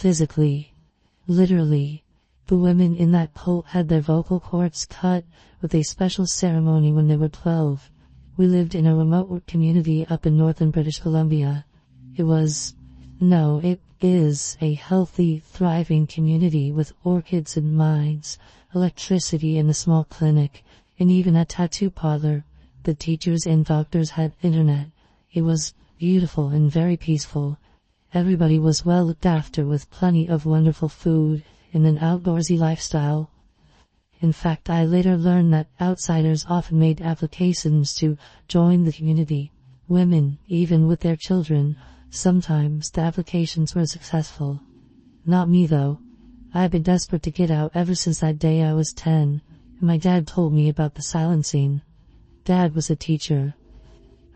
physically. Literally. The women in that cult had their vocal cords cut with a special ceremony when they were 12. We lived in a remote community up in northern British Columbia. It is a healthy, thriving community with orchids and mines, electricity and a small clinic, and even a tattoo parlor. The teachers and doctors had internet. It was beautiful and very peaceful. Everybody was well looked after with plenty of wonderful food and an outdoorsy lifestyle. In fact, I later learned that outsiders often made applications to join the community. Women, even with their children. Sometimes the applications were successful. Not me though. I had been desperate to get out ever since that day I was 10, and my dad told me about the silencing. Dad was a teacher.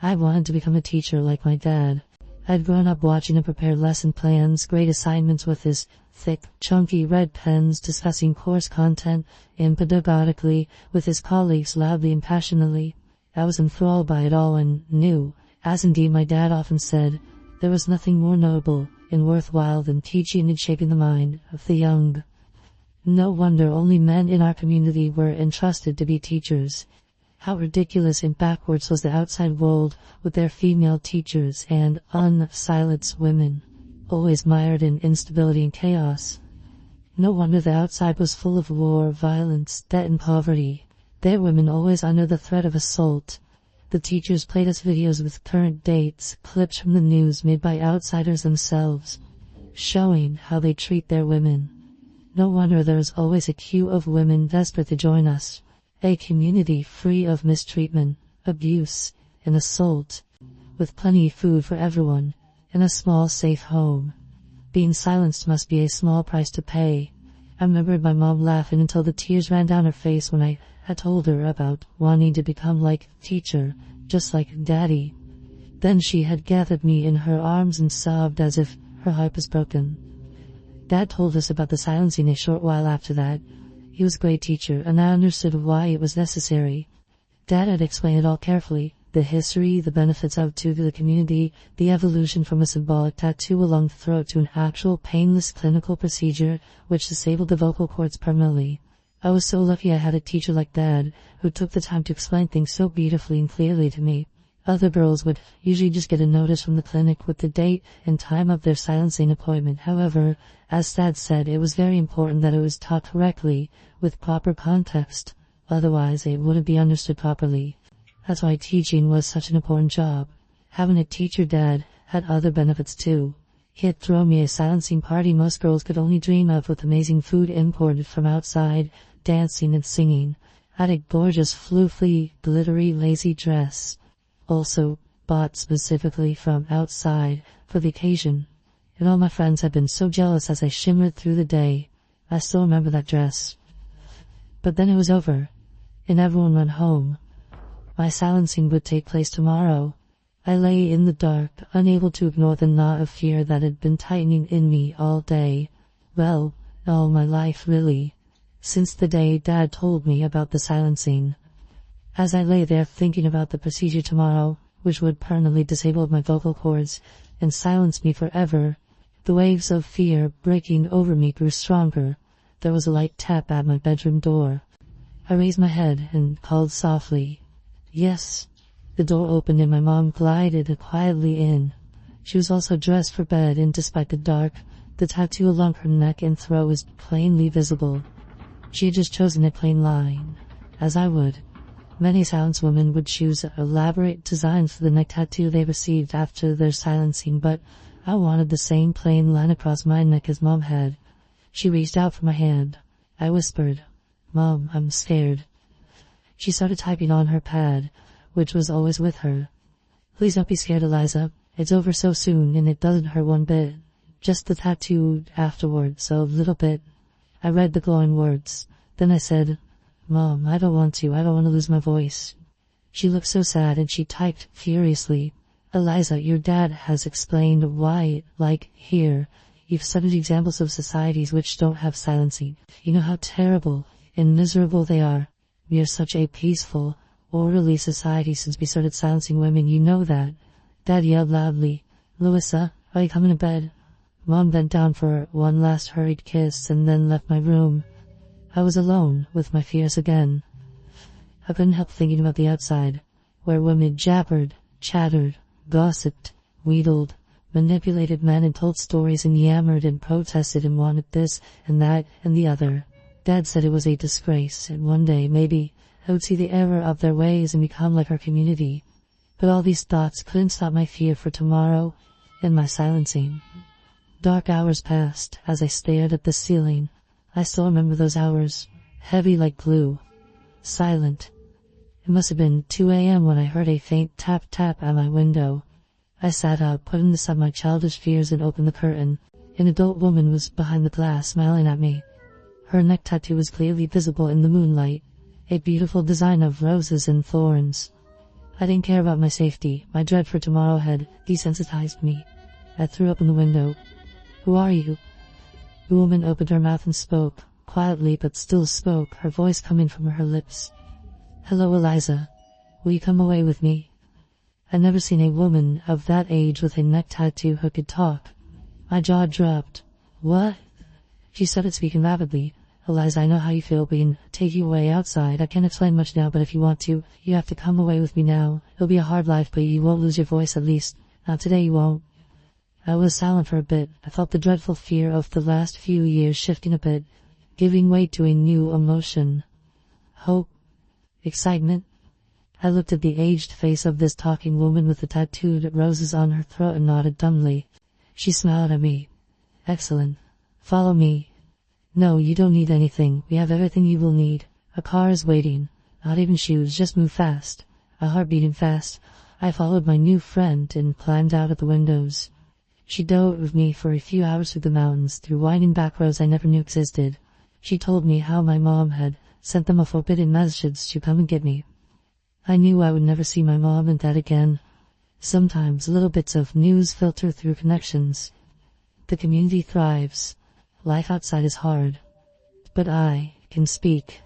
I wanted to become a teacher like my dad. I'd grown up watching him prepare lesson plans, grade assignments with his thick, chunky red pens, discussing course content pedagogically with his colleagues loudly and passionately. I was enthralled by it all and knew, as indeed my dad often said, there was nothing more noble and worthwhile than teaching and shaping the mind of the young. No wonder only men in our community were entrusted to be teachers. How ridiculous and backwards was the outside world with their female teachers and unsilenced women, always mired in instability and chaos. No wonder the outside was full of war, violence, debt and poverty. Their women always under the threat of assault. The teachers played us videos with current dates, clips from the news made by outsiders themselves, showing how they treat their women. No wonder there is always a queue of women desperate to join us. A community free of mistreatment, abuse, and assault, with plenty of food for everyone, and a small safe home. Being silenced must be a small price to pay. I remembered my mom laughing until the tears ran down her face when I had told her about wanting to become like teacher, just like Daddy. Then she had gathered me in her arms and sobbed as if her heart was broken. Dad told us about the silencing a short while after that. He was a great teacher, and I understood why it was necessary. Dad had explained it all carefully, the history, the benefits of to the community, the evolution from a symbolic tattoo along the throat to an actual painless clinical procedure which disabled the vocal cords permanently. I was so lucky I had a teacher like Dad, who took the time to explain things so beautifully and clearly to me. Other girls would usually just get a notice from the clinic with the date and time of their silencing appointment. However, as Dad said, it was very important that it was taught correctly, with proper context. Otherwise, it wouldn't be understood properly. That's why teaching was such an important job. Having a teacher Dad had other benefits too. He had thrown me a silencing party most girls could only dream of, with amazing food imported from outside, dancing and singing. I had a gorgeous, floofy, glittery, lacy dress, also bought specifically from outside for the occasion. And all my friends had been so jealous as I shimmered through the day. I still remember that dress. But then it was over, and everyone went home. My silencing would take place tomorrow. I lay in the dark, unable to ignore the knot of fear that had been tightening in me all day. Well, all my life really. Since the day Dad told me about the silencing. As I lay there thinking about the procedure tomorrow, which would permanently disable my vocal cords and silence me forever, the waves of fear breaking over me grew stronger. There was a light tap at my bedroom door. I raised my head and called softly. Yes. The door opened and my mom glided quietly in. She was also dressed for bed, and despite the dark, the tattoo along her neck and throat was plainly visible. She had just chosen a plain line, as I would. Many silenced women would choose elaborate designs for the neck tattoo they received after their silencing, but I wanted the same plain line across my neck as Mom had. She reached out for my hand. I whispered, "Mom, I'm scared." She started typing on her pad, which was always with her. "Please don't be scared, Eliza. It's over so soon, and it doesn't hurt one bit. Just the tattoo afterwards, a little bit." I read the glowing words. Then I said, "Mom, I don't want to lose my voice." She looked so sad and she typed furiously, "Eliza, your dad has explained why, like here, you've studied examples of societies which don't have silencing. You know how terrible and miserable they are. We are such a peaceful, orderly society since we started silencing women, you know that." Dad yelled loudly, "Louisa, are you coming to bed?" Mom bent down for one last hurried kiss and then left my room. I was alone with my fears again. I couldn't help thinking about the outside, where women jabbered, chattered, gossiped, wheedled, manipulated men and told stories and yammered and protested and wanted this and that and the other. Dad said it was a disgrace, and one day, maybe, I would see the error of their ways and become like our community. But all these thoughts couldn't stop my fear for tomorrow and my silencing. Dark hours passed as I stared at the ceiling. I still remember those hours, heavy like glue, silent. It must have been 2 a.m. when I heard a faint tap-tap at my window. I sat up, putting aside my childish fears, and opened the curtain. An adult woman was behind the glass, smiling at me. Her neck tattoo was clearly visible in the moonlight, a beautiful design of roses and thorns. I didn't care about my safety. My dread for tomorrow had desensitized me. I threw open the window. "Who are you?" The woman opened her mouth and spoke, quietly but still spoke, her voice coming from her lips. "Hello, Eliza. Will you come away with me?" I'd never seen a woman of that age with a neck tattoo who could talk. My jaw dropped. "What?" She started speaking rapidly. "Eliza, I know how you feel being taken away outside. I can't explain much now, but if you want to, you have to come away with me now. It'll be a hard life, but you won't lose your voice, at least. Not today, you won't." I was silent for a bit. I felt the dreadful fear of the last few years shifting a bit, giving way to a new emotion. Hope. Excitement. I looked at the aged face of this talking woman with the tattooed roses on her throat and nodded dumbly. She smiled at me. "Excellent. Follow me." "No, you don't need anything. We have everything you will need. A car is waiting. Not even shoes, just move fast." A heart beating fast. I followed my new friend and climbed out of the windows. She drove with me for a few hours through the mountains, through winding back roads I never knew existed. She told me how my mom had sent them a forbidden message to come and get me. I knew I would never see my mom and dad again. Sometimes little bits of news filter through connections. The community thrives. Life outside is hard. But I can speak.